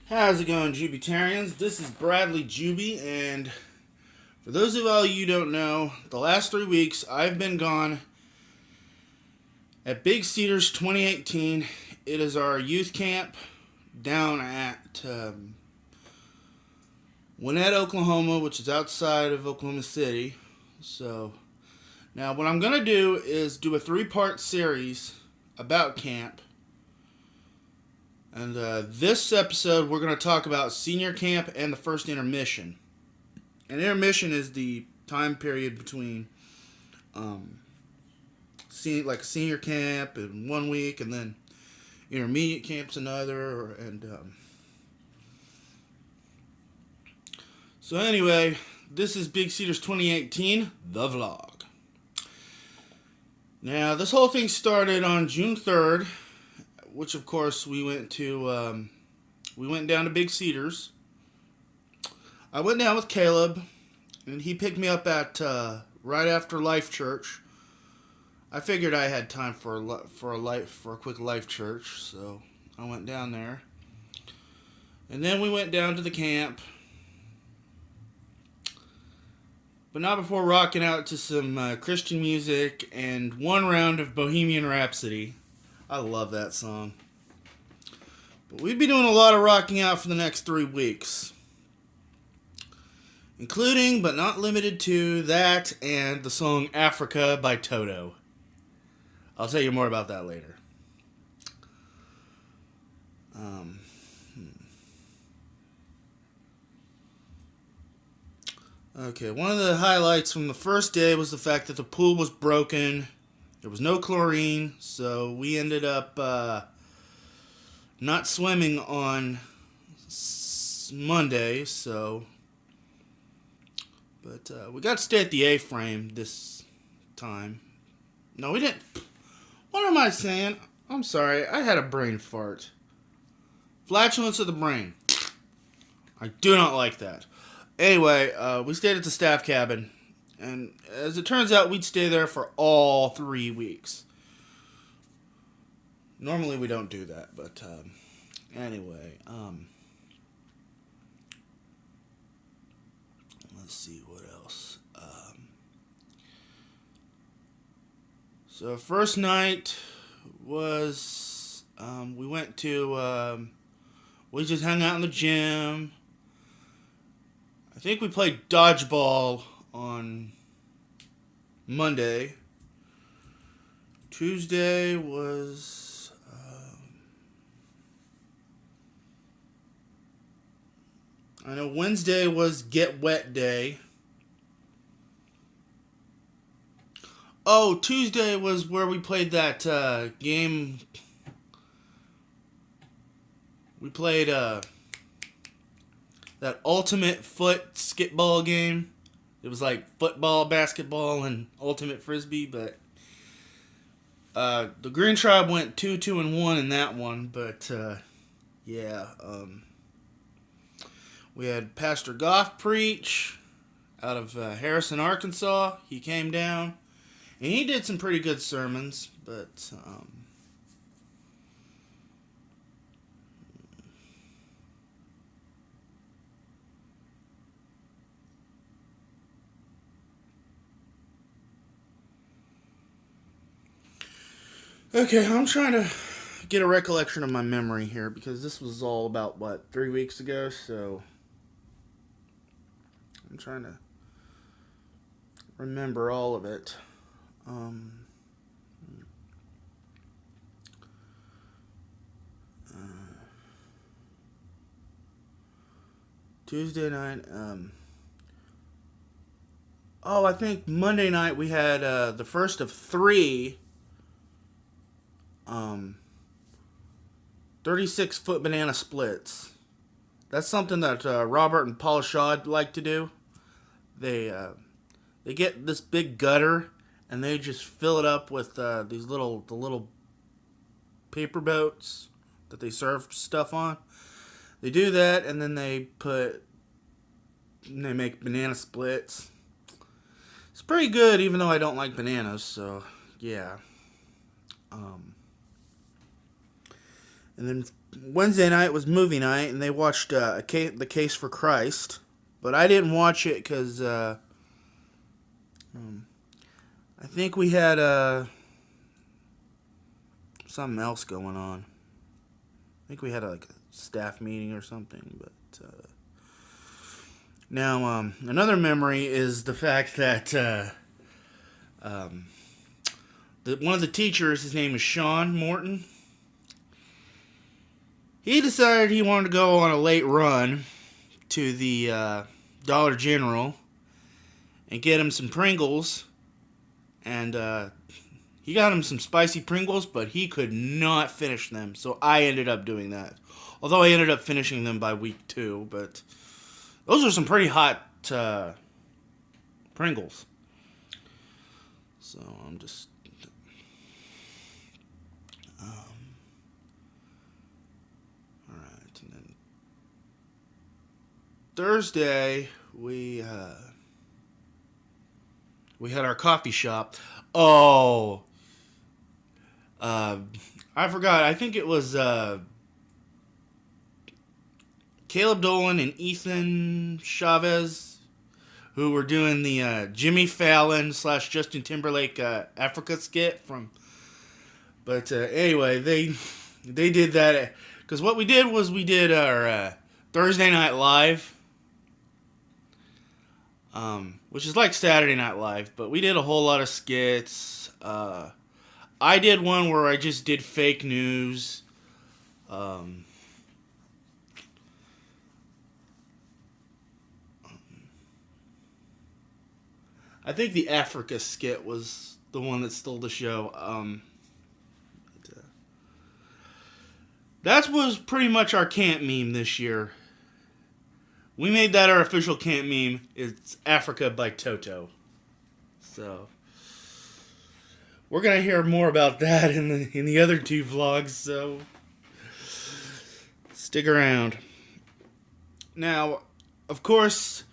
How's it going, Jubitarians? This is Bradley Juby, and for those of all you who don't know, the last 3 weeks I've been gone at Big Cedars 2018. It is our youth camp down at Winnett, Oklahoma, which is outside of Oklahoma City. So, now what I'm going to do is do a 3-part series about camp. And this episode, we're going to talk about senior camp and the first intermission. And intermission is the time period between senior camp in 1 week, and then intermediate camp's another. So anyway, this is Big Cedars 2018, the vlog. Now, this whole thing started on June 3rd. Which, of course, we went down to Big Cedars. I went down with Caleb, and he picked me up at right after Life Church. I figured I had time for a quick Life Church, so I went down there. And then we went down to the camp, but not before rocking out to some Christian music and one round of Bohemian Rhapsody. I love that song. But we'd be doing a lot of rocking out for the next 3 weeks. Including, but not limited to, that and the song Africa by Toto. I'll tell you more about that later. Okay, one of the highlights from the first day was the fact that the pool was broken. There was no chlorine, so we ended up not swimming on Monday. But we got to stay at the A-frame this time. No, we didn't. What am I saying? I'm sorry, I had a brain fart. Flatulence of the brain. I do not like that. Anyway, we stayed at the staff cabin. And as it turns out, we'd stay there for all 3 weeks. Normally we don't do that, but anyway. Let's see what else. So first night was we went to we just hung out in the gym. I think we played dodgeball on Monday. Tuesday was I know Wednesday was Get Wet Day. Oh, Tuesday was where we played that game. We played that ultimate foot skitball game. It was like football, basketball, and ultimate frisbee, but the Green Tribe went 2-2-1 in that one. But yeah, we had Pastor Goff preach out of Harrison, Arkansas. He came down, and he did some pretty good sermons, but okay, I'm trying to get a recollection of my memory here, because this was all about, 3 weeks ago, so I'm trying to remember all of it. Tuesday night, I think Monday night we had the first of 3 36-foot banana splits. That's something that Robert and Paula Shaw like to do. They get this big gutter, and they just fill it up with the little paper boats that they serve stuff on. They do that, and then they make banana splits. It's pretty good, even though I don't like bananas, so yeah. And then Wednesday night was movie night, and they watched The Case for Christ. But I didn't watch it because I think we had something else going on. I think we had a staff meeting or something. But now another memory is the fact that one of the teachers, his name is Sean Morton. He decided he wanted to go on a late run to the Dollar General and get him some Pringles. And he got him some spicy Pringles, but he could not finish them. So I ended up doing that. Although I ended up finishing them by week 2. But those are some pretty hot Pringles. So I'm just... Alright, and then Thursday, we had our coffee shop. Oh, I forgot. I think it was Caleb Dolan and Ethan Chavez who were doing the Jimmy Fallon / Justin Timberlake Africa skit from. But anyway, they did that because what we did was we did our Thursday Night Live. Which is like Saturday Night Live, but we did a whole lot of skits. I did one where I just did fake news. I think the Africa skit was the one that stole the show. That was pretty much our camp meme this year. We made that our official camp meme. It's Africa by Toto. So we're gonna hear more about that in the other 2 vlogs. So stick around. Now, of course,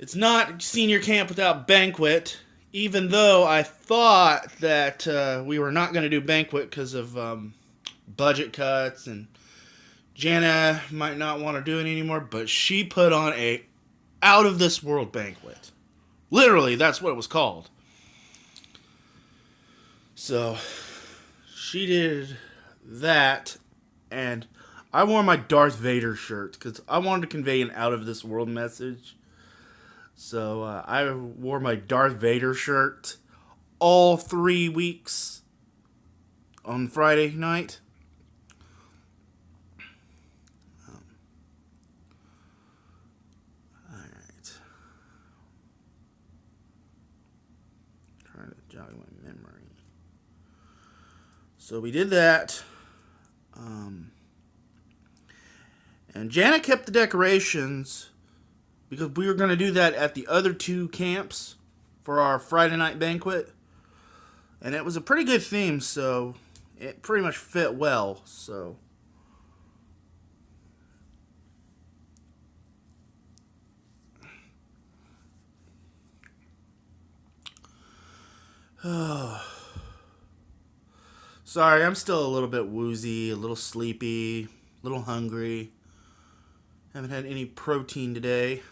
it's not senior camp without banquet. Even though I thought that we were not gonna do banquet because of budget cuts and Jana might not want to do it anymore, but she put on a out-of-this-world banquet. Literally, that's what it was called. So, she did that, and I wore my Darth Vader shirt, because I wanted to convey an out-of-this-world message. So, I wore my Darth Vader shirt all 3 weeks on Friday night. Jog my memory. So we did that. And Janet kept the decorations because we were going to do that at the other 2 camps for our Friday night banquet. And it was a pretty good theme, so it pretty much fit well. So sorry, I'm still a little bit woozy, a little sleepy, a little hungry. Haven't had any protein today.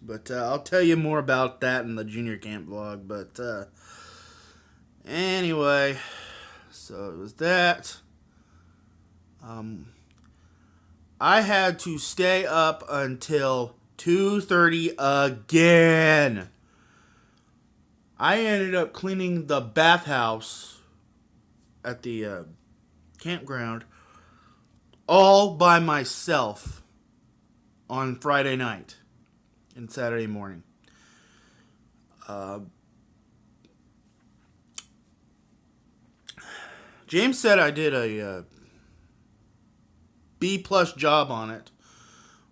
But I'll tell you more about that in the junior camp vlog. But anyway, so it was that. I had to stay up until 2:30 again. I ended up cleaning the bathhouse at the campground all by myself on Friday night and Saturday morning. James said I did a B+ job on it,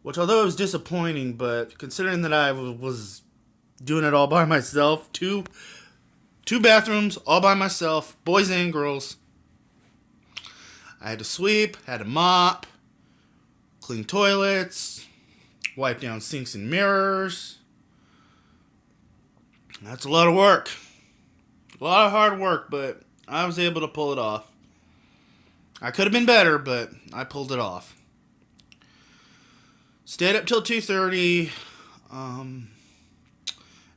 which although it was disappointing, but considering that I was doing it all by myself, two bathrooms all by myself, boys and girls. I had to sweep, had to mop, clean toilets, wipe down sinks and mirrors. That's a lot of work. A lot of hard work, but I was able to pull it off. I could have been better, but I pulled it off. Stayed up till 2:30.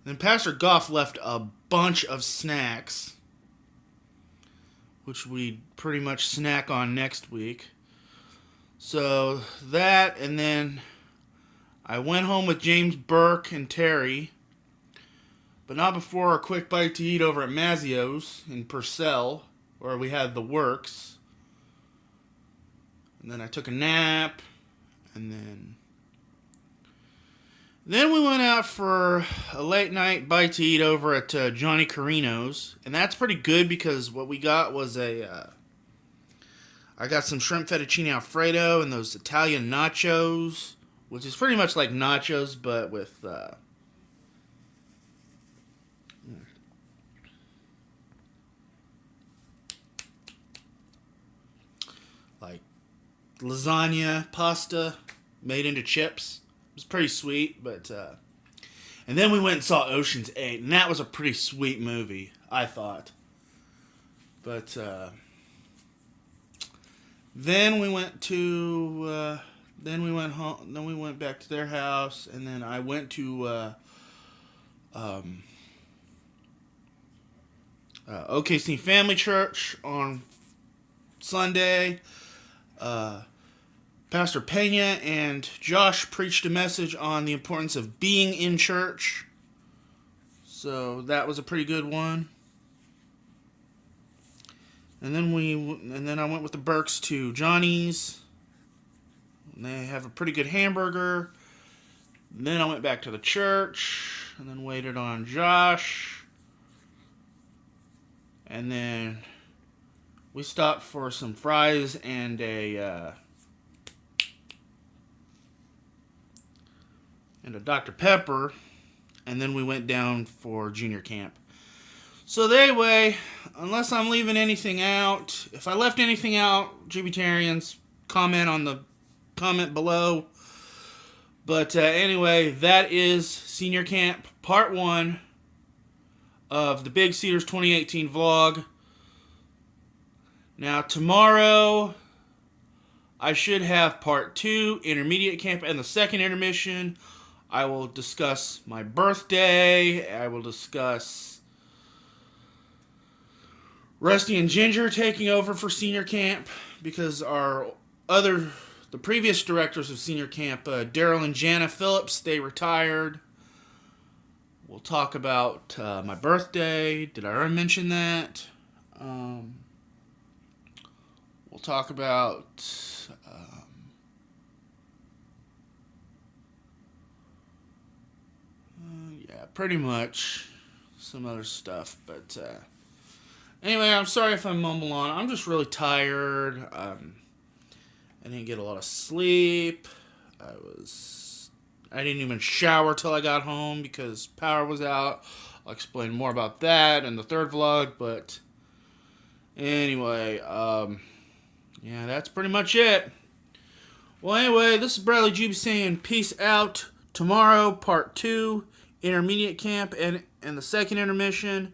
Then Pastor Goff left a bunch of snacks, which we pretty much snack on next week. So that, and then I went home with James Burke and Terry, but not before a quick bite to eat over at Mazzio's in Purcell, where we had the works. And then I took a nap, and then we went out for a late night bite to eat over at Johnny Carino's, and that's pretty good because what we got was I got some shrimp fettuccine alfredo and those Italian nachos, which is pretty much like nachos but with like lasagna pasta made into chips. It was pretty sweet, but and then we went and saw Ocean's 8, and that was a pretty sweet movie, I thought. But then we went to then we went home. Then we went back to their house, and then I went to OKC Family Church on Sunday. Pastor Pena and Josh preached a message on the importance of being in church. So that was a pretty good one. And then I went with the Burks to Johnny's. And they have a pretty good hamburger. And then I went back to the church and then waited on Josh. And then we stopped for some fries and a Dr. Pepper, and then we went down for junior camp. So anyway, unless I'm leaving anything out, if I left anything out, Jubitarians, comment below. But anyway, that is senior camp part 1 of the Big Cedars 2018 vlog. Now tomorrow I should have part 2, intermediate camp, and the second intermission. I will discuss my birthday. I will discuss Rusty and Ginger taking over for senior camp because the previous directors of senior camp, Daryl and Jana Phillips, they retired. We'll talk about my birthday. Did I already mention that? We'll talk about pretty much some other stuff, but anyway, I'm sorry if I mumble on. I'm just really tired. I didn't get a lot of sleep. I didn't even shower till I got home because power was out. I'll explain more about that in the third vlog, but anyway, yeah, that's pretty much it. Well, anyway, this is Bradley Juby saying peace out. Tomorrow, part 2, intermediate camp and the second intermission.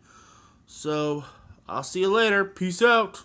So, I'll see you later. Peace out.